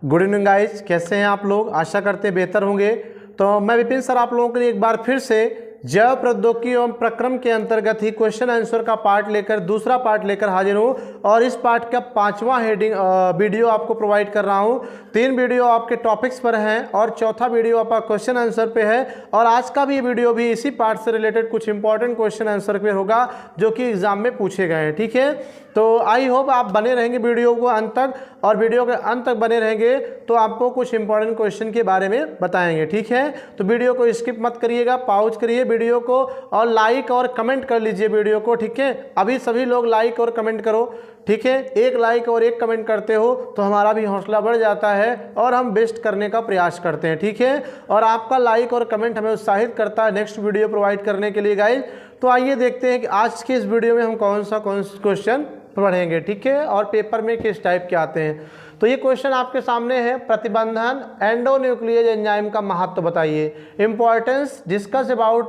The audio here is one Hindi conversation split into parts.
गुड इवनिंग गाइज, कैसे हैं आप लोग। आशा करते बेहतर होंगे। तो मैं विपिन सर आप लोगों के लिए एक बार फिर से जैव प्रौद्योगिकी एवं प्रक्रम के अंतर्गत ही क्वेश्चन आंसर का पार्ट लेकर दूसरा पार्ट लेकर हाजिर हूँ और इस पार्ट का 5वां हेडिंग वीडियो आपको प्रोवाइड कर रहा हूँ। 3 वीडियो आपके टॉपिक्स पर हैं और चौथा वीडियो आपका क्वेश्चन आंसर पे है और आज का भी वीडियो भी इसी पार्ट से रिलेटेड कुछ इंपॉर्टेंट क्वेश्चन आंसर पे होगा जो कि एग्जाम में पूछे गए हैं। ठीक है, तो आई होप आप बने रहेंगे वीडियो को अंत तक और वीडियो के अंत तक बने रहेंगे तो आपको कुछ इंपॉर्टेंट क्वेश्चन के बारे में बताएंगे। ठीक है, तो वीडियो को स्किप मत करिएगा, पॉज करिए वीडियो को और लाइक और कमेंट कर लीजिए वीडियो को। ठीक है, अभी सभी लोग लाइक और कमेंट करो। ठीक है, एक लाइक और एक कमेंट करते हो तो हमारा भी हौसला बढ़ जाता है और हम बेस्ट करने का प्रयास करते हैं। ठीक है, और आपका लाइक और कमेंट हमें उत्साहित करता है नेक्स्ट वीडियो प्रोवाइड करने के लिए गाइज। तो आइए देखते हैं कि आज के इस वीडियो में हम कौन सा क्वेश्चन पढ़ेंगे। ठीक है, और पेपर में किस टाइप के आते हैं। तो ये क्वेश्चन आपके सामने है, प्रतिबंधन एंडोन्यूक्लियेज एंजाइम का महत्व बताइए। इंपॉर्टेंस डिस्कस अबाउट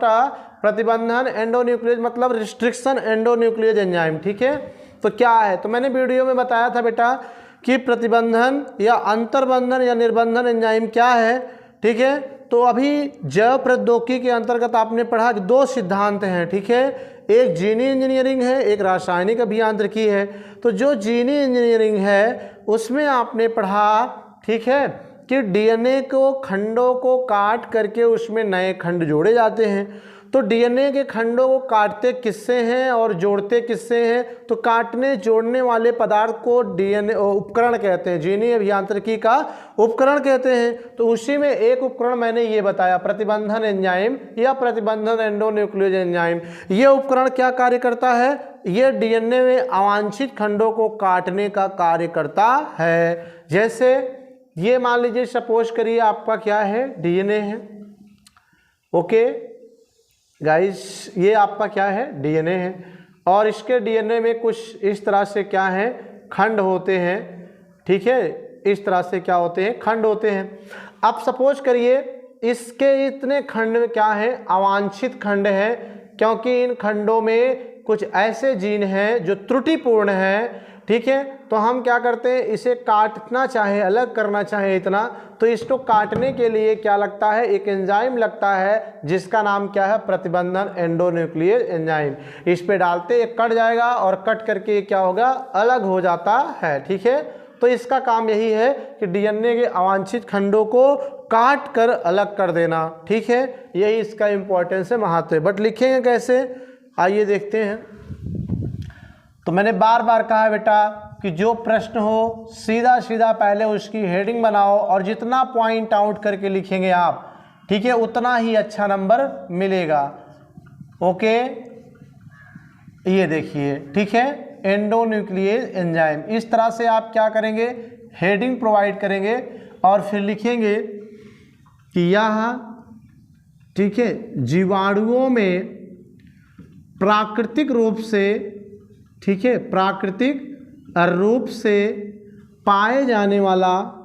प्रतिबंधन एंडोन्यूक्लियेज मतलब रिस्ट्रिक्शन एंडोन्यूक्लियेज एंजाइम। ठीक है, तो क्या है, तो मैंने वीडियो में बताया था बेटा कि प्रतिबंधन या अंतर्बंधन या निर्बंधन एंजाइम क्या है। ठीक है, तो अभी जैव प्रौद्योगिकी के अंतर्गत आपने पढ़ा कि 2 सिद्धांत हैं। ठीक है, एक जीनी इंजीनियरिंग है, एक रासायनिक अभियांत्रिकी है। तो जो जीनी इंजीनियरिंग है उसमें आपने पढ़ा, ठीक है, कि डीएनए को खंडों को काट करके उसमें नए खंड जोड़े जाते हैं। तो डीएनए के खंडों को काटते किससे हैं और जोड़ते किससे हैं, तो काटने जोड़ने वाले पदार्थ को डीएनए उपकरण कहते हैं, जीनी अभियांत्रिकी का उपकरण कहते हैं। तो उसी में एक उपकरण मैंने ये बताया, प्रतिबंधन एंजाइम या प्रतिबंधन एंडोन्यूक्लियेज एंजाइम। ये उपकरण क्या कार्य करता है, ये डीएनए में अवांछित खंडों को काटने का कार्य करता है। जैसे ये मान लीजिए सपोज करिए आपका क्या है, डीएनए है। ओके गाइस, ये आपका क्या है, डीएनए है और इसके डीएनए में कुछ इस तरह से क्या है, खंड होते हैं। ठीक है, इस तरह से क्या होते हैं, खंड होते हैं। अब सपोज करिए इसके इतने खंड में क्या है, अवांछित खंड है, क्योंकि इन खंडों में कुछ ऐसे जीन हैं जो त्रुटिपूर्ण हैं। ठीक है, तो हम क्या करते हैं, इसे काटना चाहे अलग करना चाहे इतना, तो इसको काटने के लिए क्या लगता है, एक एंजाइम लगता है जिसका नाम क्या है, प्रतिबंधन एंडोन्यूक्लियेज एंजाइम। इस पे डालते ये कट जाएगा और कट करके क्या होगा, अलग हो जाता है। ठीक है, तो इसका काम यही है कि डीएनए के अवांछित खंडों को काट कर अलग कर देना। ठीक है, यही इसका इंपॉर्टेंस है, महत्व है। बट लिखेंगे कैसे, आइए देखते हैं। तो मैंने बार बार कहा बेटा कि जो प्रश्न हो सीधा सीधा पहले उसकी हेडिंग बनाओ और जितना पॉइंट आउट करके लिखेंगे आप, ठीक है, उतना ही अच्छा नंबर मिलेगा। ओके, ये देखिए, ठीक है, एंडोन्यूक्लियेज एंजाइम। इस तरह से आप क्या करेंगे, हेडिंग प्रोवाइड करेंगे और फिर लिखेंगे कि यह, ठीक है, जीवाणुओं में प्राकृतिक रूप से, ठीक है, प्राकृतिक रूप से पाए जाने वाला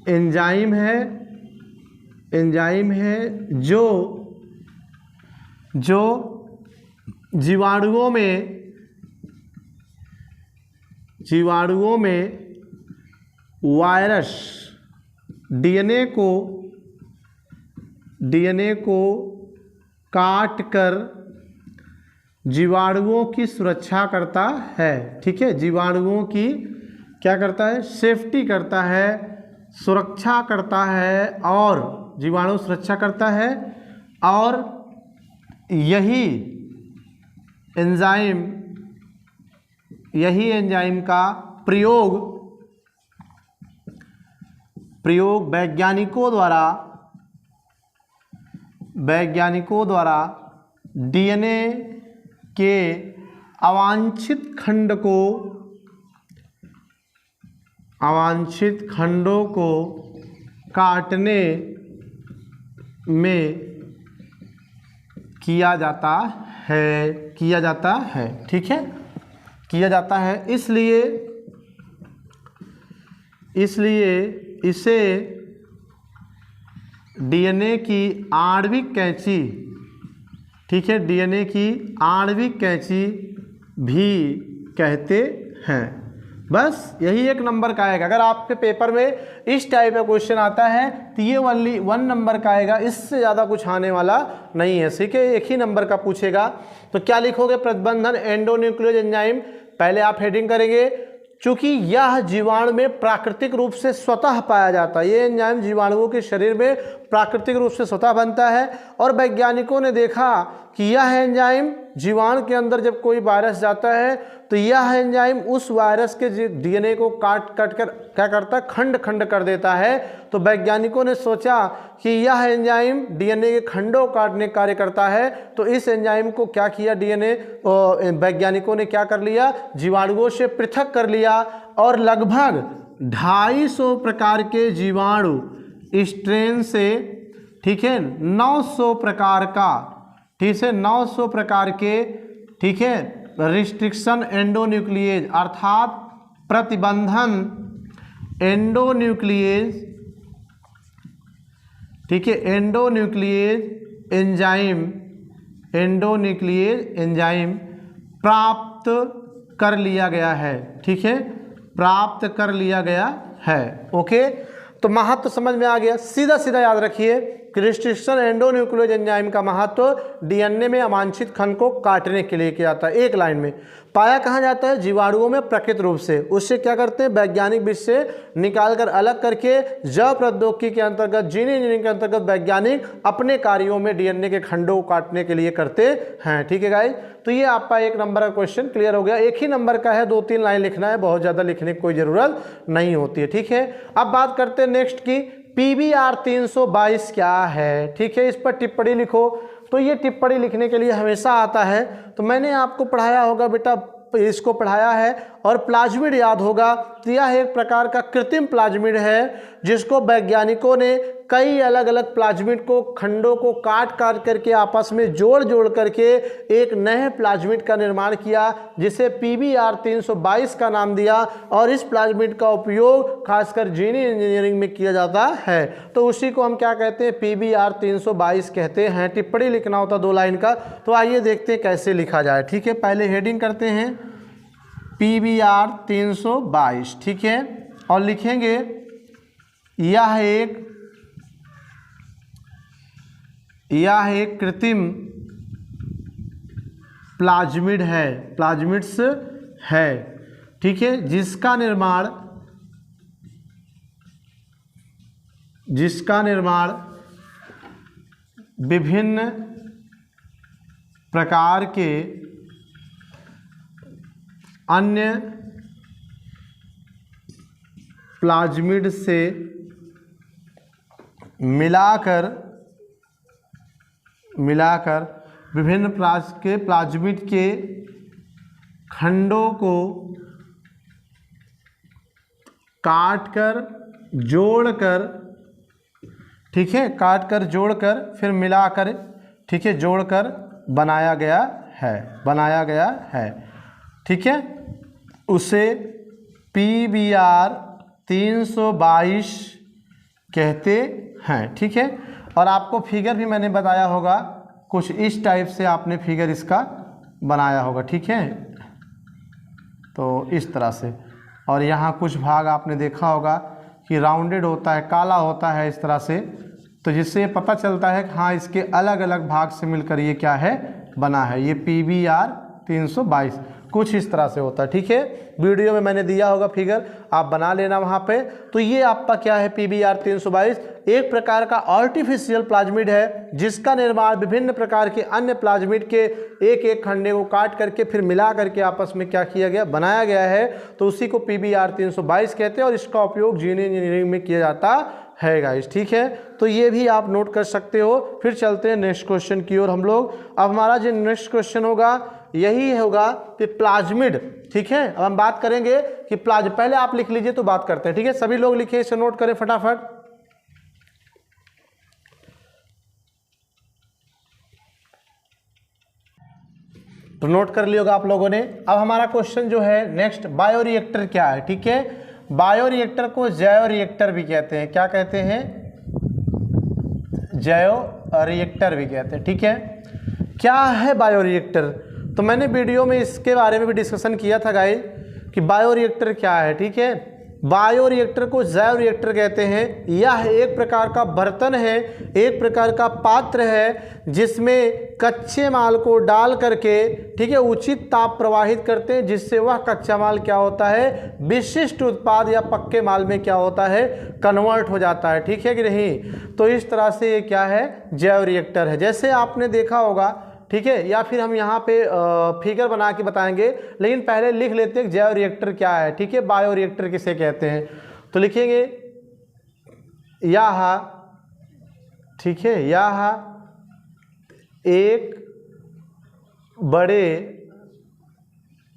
एंजाइम है जो जीवाणुओं में वायरस डीएनए को काट कर जीवाणुओं की सुरक्षा करता है। ठीक है, जीवाणुओं की क्या करता है, सेफ्टी करता है, सुरक्षा करता है और जीवाणु सुरक्षा करता है। और यही एंजाइम का प्रयोग वैज्ञानिकों द्वारा डीएनए के अवांछित खंडों को काटने में किया जाता है। ठीक है, किया जाता है, इसलिए इसे डीएनए की आणविक कैंची, ठीक है, डीएनए की आणविक कैंची भी कहते हैं। बस यही एक नंबर का आएगा। अगर आपके पेपर में इस टाइप का क्वेश्चन आता है तो ये ओनली 1 नंबर का आएगा, इससे ज़्यादा कुछ आने वाला नहीं है। ठीक है, एक ही नंबर का पूछेगा। तो क्या लिखोगे? प्रतिबंधन एंडोन्यूक्लियोज एंजाइम। पहले आप हेडिंग करेंगे, चूंकि यह जीवाणु में प्राकृतिक रूप से स्वतः पाया जाता है। ये एंजाइम जीवाणुओं के शरीर में प्राकृतिक रूप से स्वतः बनता है और वैज्ञानिकों ने देखा कि यह एंजाइम जीवाणु के अंदर जब कोई वायरस जाता है तो यह एंजाइम उस वायरस के डीएनए को काट कर क्या करता है? खंड खंड कर देता है। तो वैज्ञानिकों ने सोचा कि यह एंजाइम डीएनए के खंडों काटने का कार्य करता है। तो इस एंजाइम को क्या किया? डीएनए वैज्ञानिकों ने क्या कर लिया? जीवाणुओं से पृथक कर लिया और लगभग 250 प्रकार के जीवाणु स्ट्रेन से, ठीक है, 900 प्रकार का, ठीक है, 900 प्रकार के, ठीक है, रिस्ट्रिक्शन एंडोन्यूक्लिएज अर्थात प्रतिबंधन एंडोन्यूक्लिएज, ठीक है, एंडोन्यूक्लिएज एंजाइम प्राप्त कर लिया गया है। ठीक है, प्राप्त कर लिया गया है। ओके, तो महत्व समझ में आ गया। सीधा सीधा याद रखिए कि रिस्ट्रिक्शन एंडोन्यूक्लियोज एंजाइम का महत्व डीएनए में अवांछित खंड को काटने के लिए किया जाता है। एक लाइन में पाया कहाँ जाता है? जीवाणुओं में प्राकृतिक रूप से। उससे क्या करते हैं? वैज्ञानिक विष से निकालकर अलग करके जैव प्रौद्योगिकी के अंतर्गत, जीन इंजीनियरिंग के अंतर्गत वैज्ञानिक अपने कार्यों में डीएनए के खंडों को काटने के लिए करते हैं। ठीक है गाइस, तो ये आपका 1 नंबर का क्वेश्चन क्लियर हो गया। एक ही नंबर का है, 2-3 लाइन लिखना है, बहुत ज़्यादा लिखने की कोई ज़रूरत नहीं होती है। ठीक है, अब बात करते हैं नेक्स्ट की, PBR 322 क्या है? ठीक है, इस पर टिप्पणी लिखो। तो ये टिप्पणी लिखने के लिए हमेशा आता है। तो मैंने आपको पढ़ाया होगा बेटा, इसको पढ़ाया है और प्लाज्मिड याद होगा। तो यह एक प्रकार का कृत्रिम प्लाज्मिड है जिसको वैज्ञानिकों ने कई अलग अलग प्लाज्मिड को खंडों को काट काट करके आपस में जोड़ करके एक नए प्लाज्मिड का निर्माण किया, जिसे PBR 322 का नाम दिया। और इस प्लाज्मिड का उपयोग खासकर जीन इंजीनियरिंग में किया जाता है। तो उसी को हम क्या कहते हैं? PBR 322 कहते हैं। टिप्पणी लिखना होता 2 लाइन का। तो आइए देखते हैं कैसे लिखा जाए। ठीक है, पहले हेडिंग करते हैं PBR 322, ठीक है, और लिखेंगे यह एक कृत्रिम प्लाज्मिड है, प्लाज्मिड्स है, ठीक है, जिसका निर्माण विभिन्न प्रकार के अन्य प्लाज्मिड से मिलाकर विभिन्न प्लाज्मिड के खंडों को काटकर जोड़कर, ठीक है, काटकर जोड़कर फिर मिलाकर, ठीक है, जोड़कर बनाया गया है, ठीक है, उसे PBR 322 कहते हैं। ठीक है, और आपको फिगर भी मैंने बताया होगा, कुछ इस टाइप से आपने फिगर इसका बनाया होगा। ठीक है, तो इस तरह से, और यहाँ कुछ भाग आपने देखा होगा कि राउंडेड होता है, काला होता है इस तरह से, तो जिससे ये पता चलता है कि हाँ इसके अलग अलग भाग से मिलकर ये क्या है, बना है। ये PBR 322 कुछ इस तरह से होता है। ठीक है, वीडियो में मैंने दिया होगा फिगर, आप बना लेना वहाँ पे। तो ये आपका क्या है? PBR 322 एक प्रकार का आर्टिफिशियल प्लाज्मिड है जिसका निर्माण विभिन्न प्रकार के अन्य प्लाज्मिड के एक एक खंडे को काट करके फिर मिला करके आपस में क्या किया गया, बनाया गया है। तो उसी को PBR 322 कहते हैं और इसका उपयोग जीन इंजीनियरिंग में किया जाता है गाइस। ठीक है, तो ये भी आप नोट कर सकते हो। फिर चलते हैं नेक्स्ट क्वेश्चन की ओर हम लोग। अब हमारा जो नेक्स्ट क्वेश्चन होगा यही होगा कि प्लाज्मिड, ठीक है, अब हम बात करेंगे कि पहले आप लिख लीजिए तो बात करते हैं। ठीक है, सभी लोग लिखिए, इसे नोट करें फटाफट। तो नोट कर लिया होगा आप लोगों ने। अब हमारा क्वेश्चन जो है नेक्स्ट, बायोरिएक्टर क्या है? ठीक है, बायोरिएक्टर को जैव रिएक्टर भी कहते हैं। क्या कहते हैं? जैव रिएक्टर भी कहते हैं। ठीक है, क्या है बायोरिएक्टर? तो मैंने वीडियो में इसके बारे में भी डिस्कशन किया था गाइस कि बायोरिएक्टर क्या है। ठीक है, बायोरिएक्टर को जैव रिएक्टर कहते हैं। यह एक प्रकार का बर्तन है, एक प्रकार का पात्र है जिसमें कच्चे माल को डाल करके, ठीक है, उचित ताप प्रवाहित करते हैं, जिससे वह कच्चा माल क्या होता है, विशिष्ट उत्पाद या पक्के माल में क्या होता है, कन्वर्ट हो जाता है। ठीक है कि नहीं। तो इस तरह से ये क्या है, जैव रिएक्टर है। जैसे आपने देखा होगा, ठीक है, या फिर हम यहाँ पे फिगर बना के बताएंगे, लेकिन पहले लिख लेते हैं जैव रिएक्टर क्या है। ठीक है, बायो रिएक्टर किसे कहते हैं, तो लिखेंगे यह, ठीक है, यह एक बड़े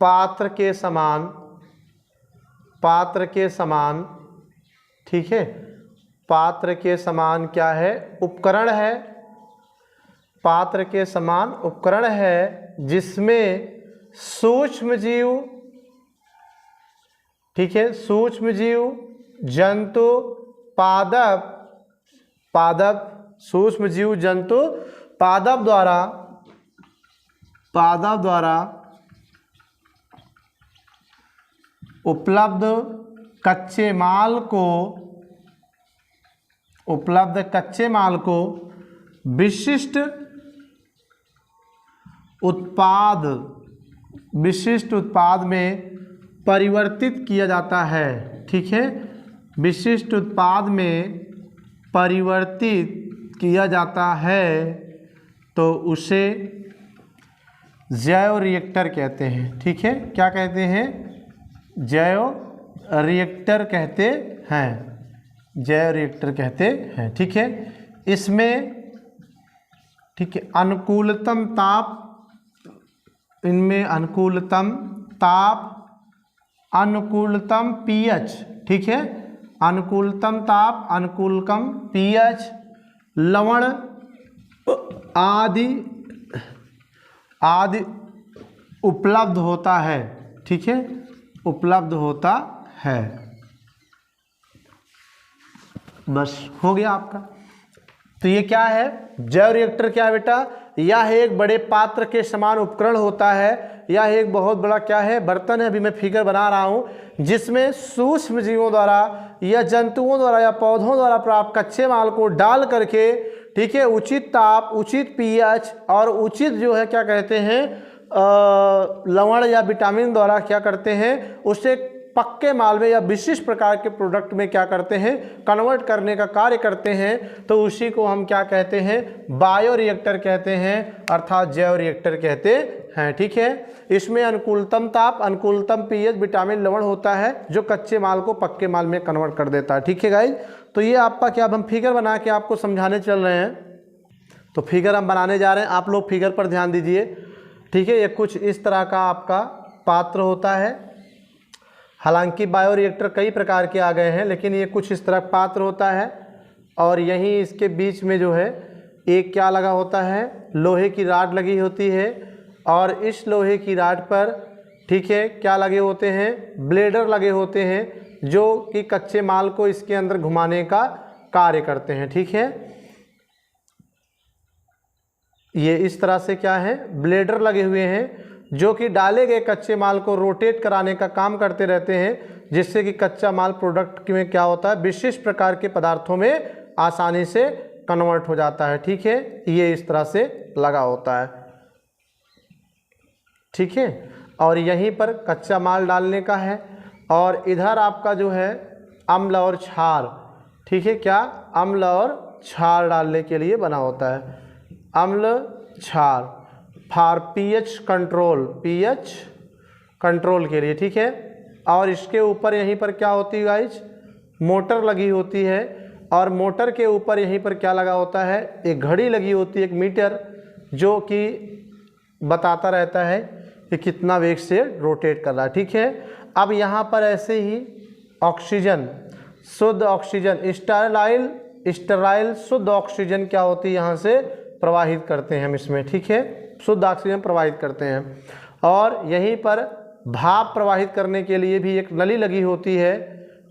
पात्र के समान, पात्र के समान, ठीक है, पात्र के समान क्या है, उपकरण है, पात्र के समान उपकरण है जिसमें सूक्ष्म जीव, ठीक है, सूक्ष्म जीव, जंतु, पादप, पादप, सूक्ष्म जीव, जंतु, पादप द्वारा, पादप द्वारा उपलब्ध कच्चे माल को, उपलब्ध कच्चे माल को विशिष्ट उत्पाद, विशिष्ट उत्पाद में परिवर्तित किया जाता है। ठीक है, विशिष्ट उत्पाद में परिवर्तित किया जाता है तो उसे जैव रिएक्टर कहते हैं। ठीक है, क्या कहते हैं, जैव रिएक्टर कहते हैं, जैव रिएक्टर कहते हैं। ठीक है, इसमें, ठीक है, अनुकूलतम ताप, इनमें अनुकूलतम ताप, अनुकूलतम पीएच, ठीक है, अनुकूलतम ताप, अनुकूलतम पीएच, लवण आदि आदि उपलब्ध होता है। ठीक है, उपलब्ध होता है। बस हो गया आपका। तो ये क्या है, जैव रिएक्टर क्या है बेटा, यह एक बड़े पात्र के समान उपकरण होता है, यह एक बहुत बड़ा क्या है, बर्तन है, अभी मैं फिगर बना रहा हूँ, जिसमें सूक्ष्म जीवों द्वारा या जंतुओं द्वारा या पौधों द्वारा प्राप्त कच्चे माल को डाल करके, ठीक है, उचित ताप, उचित पीएच और उचित जो है क्या कहते हैं, लवण या विटामिन द्वारा क्या करते हैं, उसे पक्के माल में या विशिष्ट प्रकार के प्रोडक्ट में क्या करते हैं, कन्वर्ट करने का कार्य करते हैं। तो उसी को हम क्या कहते हैं, बायो रिएक्टर कहते हैं, अर्थात जैव रिएक्टर कहते हैं। ठीक है, इसमें अनुकूलतम ताप, अनुकूलतम पीएच, विटामिन, लवण होता है जो कच्चे माल को पक्के माल में कन्वर्ट कर देता है। ठीक है गाइस, तो ये आपका क्या, अब हम फिगर बना के आपको समझाने चल रहे हैं। तो फिगर हम बनाने जा रहे हैं, आप लोग फिगर पर ध्यान दीजिए। ठीक है, ये कुछ इस तरह का आपका पात्र होता है। हालांकि बायो रिएक्टर कई प्रकार के आ गए हैं, लेकिन ये कुछ इस तरह पात्र होता है और यहीं इसके बीच में जो है एक क्या लगा होता है, लोहे की राड लगी होती है और इस लोहे की राड पर, ठीक है, क्या लगे होते हैं, ब्लेडर लगे होते हैं जो कि कच्चे माल को इसके अंदर घुमाने का कार्य करते हैं। ठीक है, ये इस तरह से क्या है, ब्लेडर लगे हुए हैं जो कि डाले गए कच्चे माल को रोटेट कराने का काम करते रहते हैं, जिससे कि कच्चा माल प्रोडक्ट में क्या होता है, विशिष्ट प्रकार के पदार्थों में आसानी से कन्वर्ट हो जाता है। ठीक है, ये इस तरह से लगा होता है। ठीक है, और यहीं पर कच्चा माल डालने का है और इधर आपका जो है अम्ल और क्षार, ठीक है, क्या, अम्ल और क्षार डालने के लिए बना होता है, अम्ल क्षार for pH control, pH control के लिए। ठीक है, और इसके ऊपर यहीं पर क्या होती है गाइज, मोटर लगी होती है और मोटर के ऊपर यहीं पर क्या लगा होता है, एक घड़ी लगी होती है, एक मीटर, जो कि बताता रहता है कि कितना वेग से रोटेट कर रहा है। ठीक है, अब यहाँ पर ऐसे ही ऑक्सीजन, शुद्ध ऑक्सीजन, स्टेराइल शुद्ध ऑक्सीजन क्या होती है, यहाँ से प्रवाहित करते हैं हम इसमें। ठीक है, शुद्ध ऑक्सीजन प्रवाहित करते हैं और यहीं पर भाप प्रवाहित करने के लिए भी एक नली लगी होती है।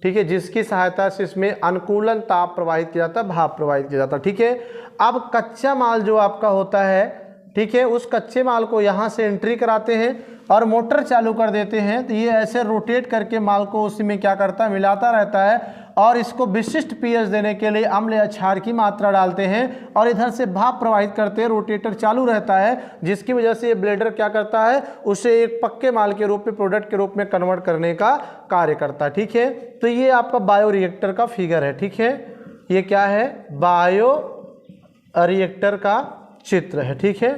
ठीक है, जिसकी सहायता से इसमें अनुकूलन ताप प्रवाहित किया जाता है, भाप प्रवाहित किया जाता है। ठीक है, अब कच्चा माल जो आपका होता है, ठीक है, उस कच्चे माल को यहाँ से एंट्री कराते हैं और मोटर चालू कर देते हैं तो ये ऐसे रोटेट करके माल को उसी में क्या करता है, मिलाता रहता है और इसको विशिष्ट पीएच देने के लिए अम्ल या क्षार की मात्रा डालते हैं और इधर से भाप प्रवाहित करते हैं। रोटेटर चालू रहता है जिसकी वजह से ये ब्लेडर क्या करता है, उसे एक पक्के माल के रूप में, प्रोडक्ट के रूप में कन्वर्ट करने का कार्य करता है। ठीक है, तो ये आपका बायो रिएक्टर का फिगर है। ठीक है, ये क्या है, बायो रिएक्टर का चित्र है। ठीक है,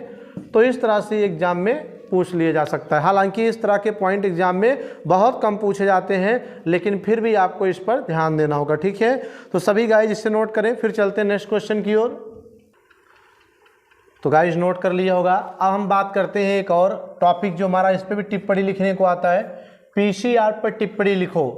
तो इस तरह से एग्जाम में पूछ लिया जा सकता है। हालांकि इस तरह के पॉइंट एग्जाम में बहुत कम पूछे जाते हैं, लेकिन फिर भी आपको इस पर ध्यान देना होगा। ठीक है, तो सभी गाइज इसे नोट करें, फिर चलते हैं नेक्स्ट क्वेश्चन की ओर। तो गाइज नोट कर लिया होगा। अब हम बात करते हैं एक और टॉपिक जो हमारा, इस पर भी टिप्पणी लिखने को आता है। पीसीआर पर टिप्पणी लिखो,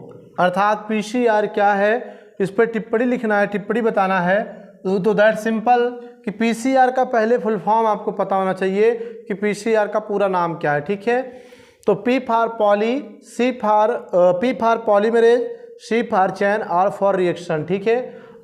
अर्थात पीसीआर क्या है, इस पर टिप्पणी लिखना है, टिप्पणी बताना है। तो दैट सिंपल कि पीसीआर का पहले फुल फॉर्म आपको पता होना चाहिए कि पीसीआर का पूरा नाम क्या है। ठीक है, तो P for poly, P for polymerase, C for chain R for reaction. ठीक है,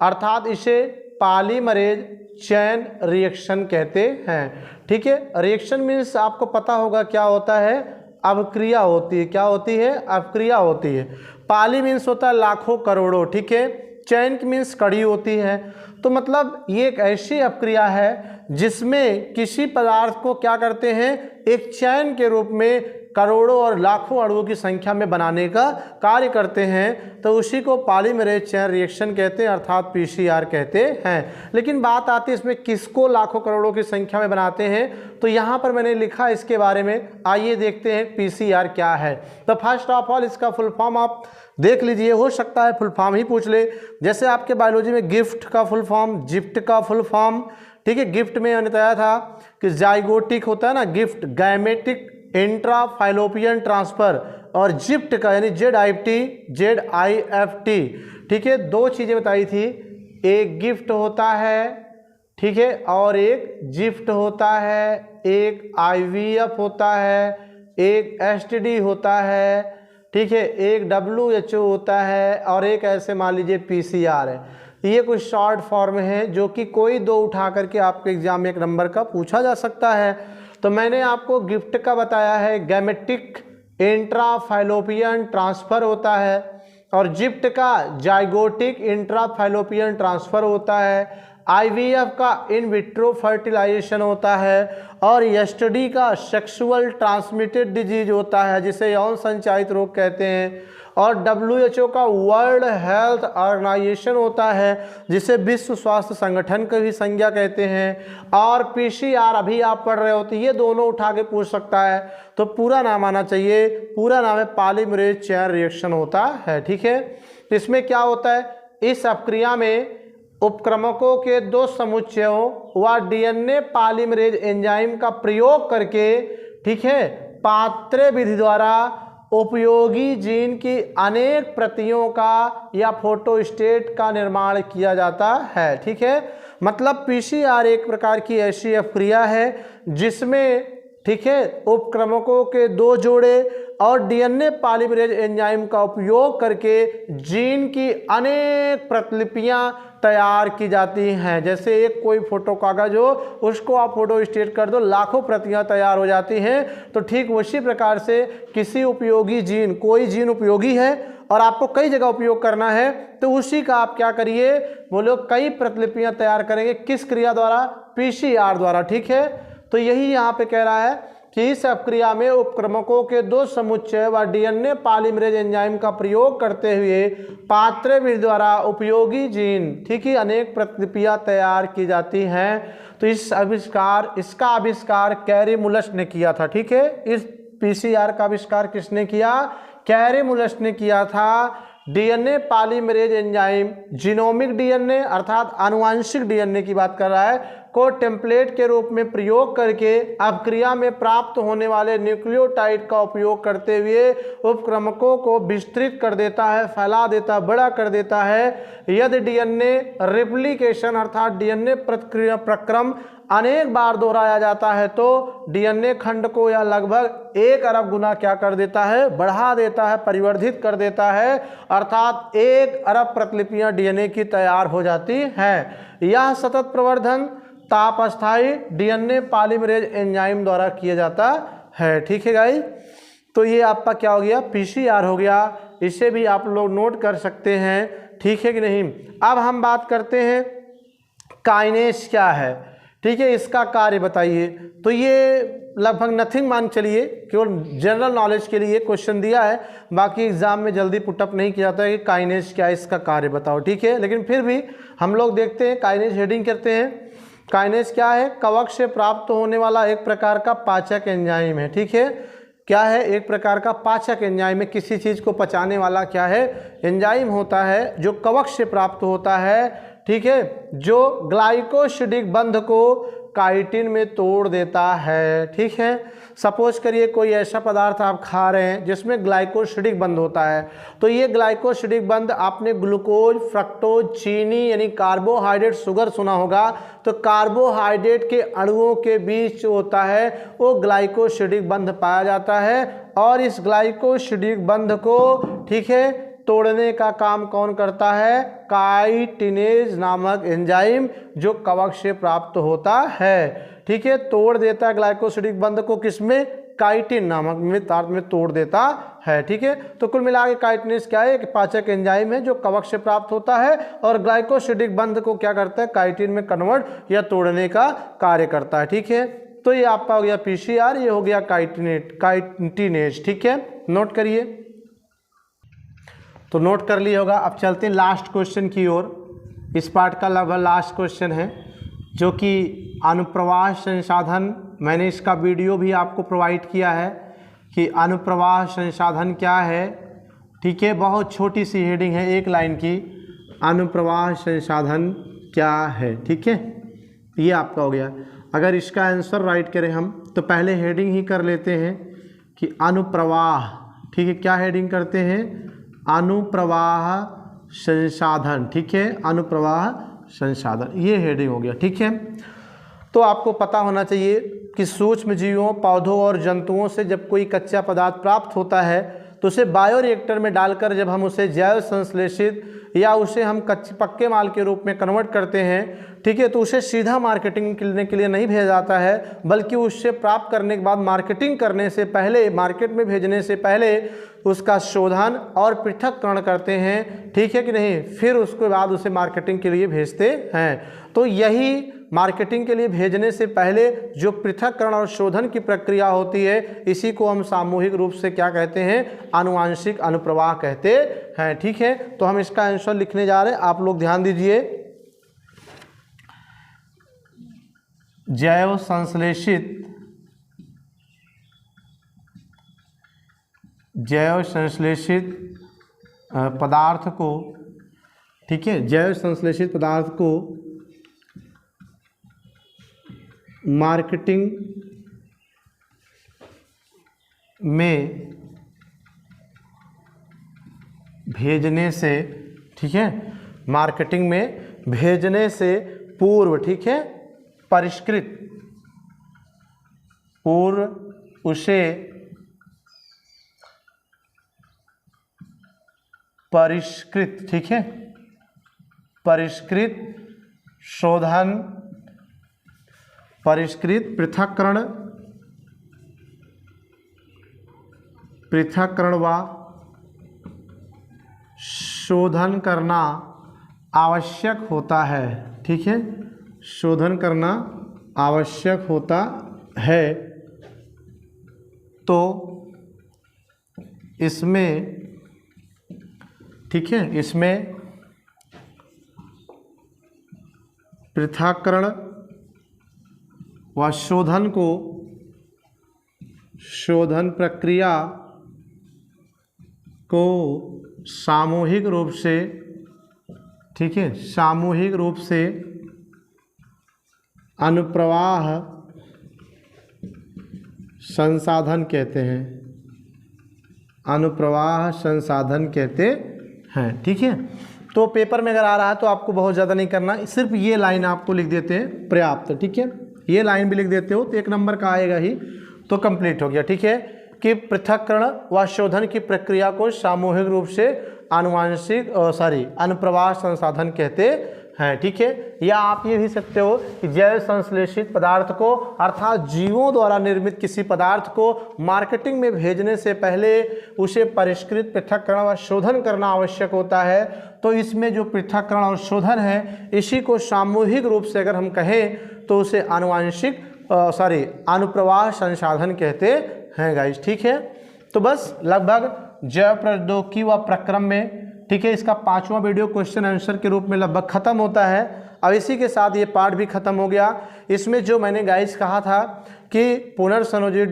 अर्थात इसे पॉलीमरेज चैन रिएक्शन कहते हैं। ठीक है, रिएक्शन मीन्स आपको पता होगा क्या होता है, अवक्रिया होती है। क्या होती है, अवक्रिया होती है। पॉली मीन्स होता है लाखों करोड़ों। ठीक है, चैन की मीन्स कड़ी होती है। तो मतलब ये एक ऐसी अपक्रिया है जिसमें किसी पदार्थ को क्या करते हैं, एक चैन के रूप में करोड़ों और लाखों अणुओं की संख्या में बनाने का कार्य करते हैं, तो उसी को पॉलीमरेज चैन रिएक्शन कहते हैं, अर्थात पीसीआर कहते हैं। लेकिन बात आती है इसमें किसको लाखों करोड़ों की संख्या में बनाते हैं, तो यहाँ पर मैंने लिखा इसके बारे में। आइए देखते हैं पीसीआर क्या है। तो फर्स्ट ऑफ ऑल इसका फुल फॉर्म आप देख लीजिए, हो सकता है फुल फॉर्म ही पूछ ले। जैसे आपके बायोलॉजी में गिफ्ट का फुल फॉर्म, जिफ्ट का फुल फॉर्म। ठीक है, गिफ्ट में मैंने बताया था कि जाइगोटिक होता है ना, gift gametic intra fallopian transfer, और जिफ्ट का यानी ZIFT। ठीक है, दो चीज़ें बताई थी, एक गिफ्ट होता है, ठीक है, और एक जिफ्ट होता है, एक IVF होता है, एक STD होता है। ठीक है, एक WHO होता है और एक ऐसे मान लीजिए PCR है। ये कुछ शॉर्ट फॉर्म है जो कि कोई दो उठा करके आपके एग्जाम में एक नंबर का पूछा जा सकता है। तो मैंने आपको गिफ्ट का बताया है, गैमेटिक इंट्रा फाइलोपियन ट्रांसफर होता है, और जिफ्ट का जाइगोटिक इंट्रा फाइलोपियन ट्रांसफर होता है, IVF का इन विट्रो फर्टिलाइजेशन होता है, और STD का सेक्सुअल ट्रांसमिटेड डिजीज होता है जिसे यौन संचारित रोग कहते हैं, और WHO का वर्ल्ड हेल्थ ऑर्गेनाइजेशन होता है जिसे विश्व स्वास्थ्य संगठन की भी संज्ञा कहते हैं, और PCR अभी आप पढ़ रहे हो तो ये दोनों उठा के पूछ सकता है। तो पूरा नाम आना चाहिए, पूरा नाम है पॉलीमरेज चैन रिएक्शन होता है। ठीक है, इसमें क्या होता है, इस अपक्रिया में उपक्रमकों के दो समुच्चयों व DNA पॉलीमरेज एंजाइम का प्रयोग करके, ठीक है, पात्रे विधि द्वारा उपयोगी जीन की अनेक प्रतियों का या फोटोस्टेट का निर्माण किया जाता है। ठीक है, मतलब PCR एक प्रकार की ऐसी अपक्रिया है जिसमें, ठीक है, उपक्रमकों के दो जोड़े और DNA पॉलीमरेज एंजाइम का उपयोग करके जीन की अनेक प्रतिलिपियां तैयार की जाती हैं। जैसे एक कोई फोटो कागज हो, उसको आप फोटो स्टेट कर दो, लाखों प्रतियां तैयार हो जाती हैं। तो ठीक उसी प्रकार से किसी उपयोगी जीन, कोई जीन उपयोगी है और आपको कई जगह उपयोग करना है, तो उसी का आप क्या करिए, बोलो कई प्रतिलिपियां तैयार करेंगे, किस क्रिया द्वारा, PCR द्वारा। ठीक है, तो यही यहाँ पे कह रहा है कि इस अपक्रिया में उपक्रमकों के दो समुच्चय व DNA पॉलीमरेज एंजाइम का प्रयोग करते हुए पात्रे विधि द्वारा उपयोगी जीन, ठीक है, अनेक प्रतिलिपियां तैयार की जाती हैं। तो इसका आविष्कार कैरी-मुलस ने किया था। ठीक है, इस PCR का आविष्कार किसने किया, कैरी-मुलस ने किया था। DNA polymerase enzyme genomic DNA अर्थात आनुवांशिक DNA की बात कर रहा है, को टेम्पलेट के रूप में प्रयोग करके अपक्रिया में प्राप्त होने वाले न्यूक्लियोटाइड का उपयोग करते हुए उपक्रमकों को विस्तृत कर देता है, फैला देता है, बड़ा कर देता है। यदि DNA रेप्लिकेशन अर्थात DNA प्रक्रम अनेक बार दोहराया जाता है तो DNA खंड को यह लगभग 1 अरब गुना क्या कर देता है, बढ़ा देता है, परिवर्धित कर देता है, अर्थात 1 अरब प्रतिलिपियां DNA की तैयार हो जाती हैं। यह सतत प्रवर्धन ताप अस्थायी DNA पॉलीमरेज एंजाइम द्वारा किया जाता है। ठीक है गाइस, तो ये आपका क्या हो गया, पीसीआर हो गया। इसे भी आप लोग नोट कर सकते हैं। ठीक है कि नहीं। अब हम बात करते हैं काइनेज क्या है। ठीक है, इसका कार्य बताइए। तो ये लगभग नथिंग मान चलिए, केवल जनरल नॉलेज के लिए क्वेश्चन दिया है, बाकी एग्जाम में जल्दी पुटअप नहीं किया जाता है कि काइनेज क्या है, इसका कार्य बताओ। ठीक है, लेकिन फिर भी हम लोग देखते हैं, काइनेज हेडिंग करते हैं। काइनेज क्या है, कवक से प्राप्त होने वाला एक प्रकार का पाचक एंजाइम है। ठीक है, क्या है, एक प्रकार का पाचक एंजाइम है, किसी चीज़ को पचाने वाला क्या है, एंजाइम होता है, जो कवक से प्राप्त होता है। ठीक है, जो ग्लाइकोसिडिक बंध को काइटिन में तोड़ देता है। ठीक है, सपोज करिए कोई ऐसा पदार्थ आप खा रहे हैं जिसमें ग्लाइकोसिडिक बंध होता है, तो ये ग्लाइकोसिडिक बंध आपने ग्लूकोज, फ्रक्टोज, चीनी यानी कार्बोहाइड्रेट, शुगर सुना होगा। तो कार्बोहाइड्रेट के अणुओं के बीच जो होता है वो ग्लाइकोसिडिक बंध पाया जाता है, और इस ग्लाइकोसिडिक बंध को, ठीक है, तोड़ने का काम कौन करता है, काइटिनेज नामक एंजाइम, जो कवक से प्राप्त होता है। ठीक है, तोड़ देता है ग्लाइकोसिडिक बंध को, किसमें, काइटिन नामक में तार में तोड़ देता है। ठीक है, तो कुल मिला के काइटिनेज क्या है, एक पाचक एंजाइम है जो कवक से प्राप्त होता है, और ग्लाइकोसिडिक बंध को क्या करता है, काइटिन में कन्वर्ट या तोड़ने का कार्य करता है। ठीक है, तो ये आपका हो गया पीसीआर, ये हो गया काइटिनेज। ठीक है, नोट करिए। तो नोट कर लिया होगा। अब चलते हैं लास्ट क्वेश्चन की ओर। इस पार्ट का लगभग लास्ट क्वेश्चन है, जो कि अनुप्रवाह संसाधन, मैंने इसका वीडियो भी आपको प्रोवाइड किया है कि अनुप्रवाह संसाधन क्या है। ठीक है, बहुत छोटी सी हेडिंग है, एक लाइन की, अनुप्रवाह संसाधन क्या है। ठीक है, ये आपका हो गया। अगर इसका आंसर राइट करें हम, तो पहले हेडिंग ही कर लेते हैं कि अनुप्रवाह। ठीक है, क्या हेडिंग करते हैं, अनुप्रवाह संसाधन। ठीक है, अनुप्रवाह संसाधन, ये हेडिंग हो गया। ठीक है, तो आपको पता होना चाहिए कि सूक्ष्म जीवों, पौधों और जंतुओं से जब कोई कच्चा पदार्थ प्राप्त होता है तो उसे बायोरिएक्टर में डालकर जब हम उसे जैव संश्लेषित या उसे हम कच्चे पक्के माल के रूप में कन्वर्ट करते हैं, ठीक है, तो उसे सीधा मार्केटिंग करने के लिए नहीं भेजा जाता है, बल्कि उससे प्राप्त करने के बाद मार्केटिंग करने से पहले, मार्केट में भेजने से पहले उसका शोधन और पृथक्करण करते हैं। ठीक है कि नहीं, फिर उसके बाद उसे मार्केटिंग के लिए भेजते हैं। तो यही मार्केटिंग के लिए भेजने से पहले जो पृथक्करण और शोधन की प्रक्रिया होती है, इसी को हम सामूहिक रूप से क्या कहते हैं, आनुवांशिक अनुप्रवाह कहते हैं। ठीक है, तो हम इसका आंसर लिखने जा रहे हैं, आप लोग ध्यान दीजिए। जैव संश्लेषित पदार्थ को, ठीक है, जैव संश्लेषित पदार्थ को मार्केटिंग में भेजने से, ठीक है, मार्केटिंग में भेजने से पूर्व, ठीक है, पूर्व उसे परिष्कृत, ठीक है, परिष्कृत शोधन, परिष्कृत पृथक्करण व शोधन करना आवश्यक होता है। ठीक है, शोधन करना आवश्यक होता है। तो इसमें, ठीक है, इसमें पृथक्करण व शोधन को, शोधन प्रक्रिया को सामूहिक रूप से, ठीक है, सामूहिक रूप से अनुप्रवाह संसाधन कहते हैं, अनुप्रवाह संसाधन कहते हैं। ठीक है, तो पेपर में अगर आ रहा है तो आपको बहुत ज़्यादा नहीं करना, सिर्फ ये लाइन आपको लिख देते हैं पर्याप्त। ठीक है, ये लाइन भी लिख देते हो तो 1 नंबर का आएगा ही, तो कंप्लीट हो गया। ठीक है, कि पृथक्करण व शोधन की प्रक्रिया को सामूहिक रूप से अनुप्रवाह संसाधन कहते हैं, ठीक है। या आप ये भी सकते हो कि जैव संश्लेषित पदार्थ को अर्थात जीवों द्वारा निर्मित किसी पदार्थ को मार्केटिंग में भेजने से पहले उसे परिष्कृत, पृथक्करण व शोधन करना आवश्यक होता है। तो इसमें जो पृथक्करण और शोधन है, इसी को सामूहिक रूप से अगर हम कहें तो उसे अनुप्रवाह संसाधन कहते हैं गाइस, ठीक है। तो बस लगभग जैव प्रौद्योगिकी व प्रक्रम में, ठीक है, इसका 5वां वीडियो क्वेश्चन आंसर के रूप में लगभग खत्म होता है। अब इसी के साथ ये पार्ट भी खत्म हो गया। इसमें जो मैंने गाइस कहा था कि पुनर्संयोजित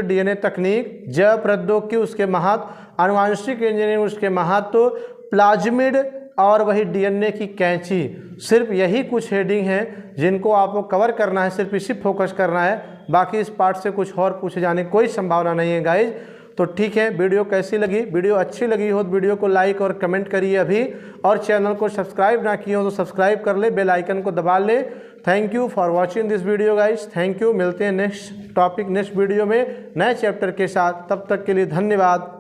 डीएनए तकनीक, जैव प्रौद्योगिकी उसके महत्व, आनुवांशिक इंजीनियरिंग उसके महत्व, प्लाज्मिड और वही डीएनए की कैंची, सिर्फ यही कुछ हेडिंग हैं जिनको आपको कवर करना है, सिर्फ इसी फोकस करना है। बाकी इस पार्ट से कुछ और पूछे जाने की कोई संभावना नहीं है गाइज। तो ठीक है, वीडियो कैसी लगी? वीडियो अच्छी लगी हो तो वीडियो को लाइक और कमेंट करिए अभी, और चैनल को सब्सक्राइब ना किए हो तो सब्सक्राइब कर ले, बेल आइकन को दबा ले। Thank you for watching this video guys, thank you. मिलते हैं नेक्स्ट टॉपिक, नेक्स्ट वीडियो में नए चैप्टर के साथ। तब तक के लिए धन्यवाद।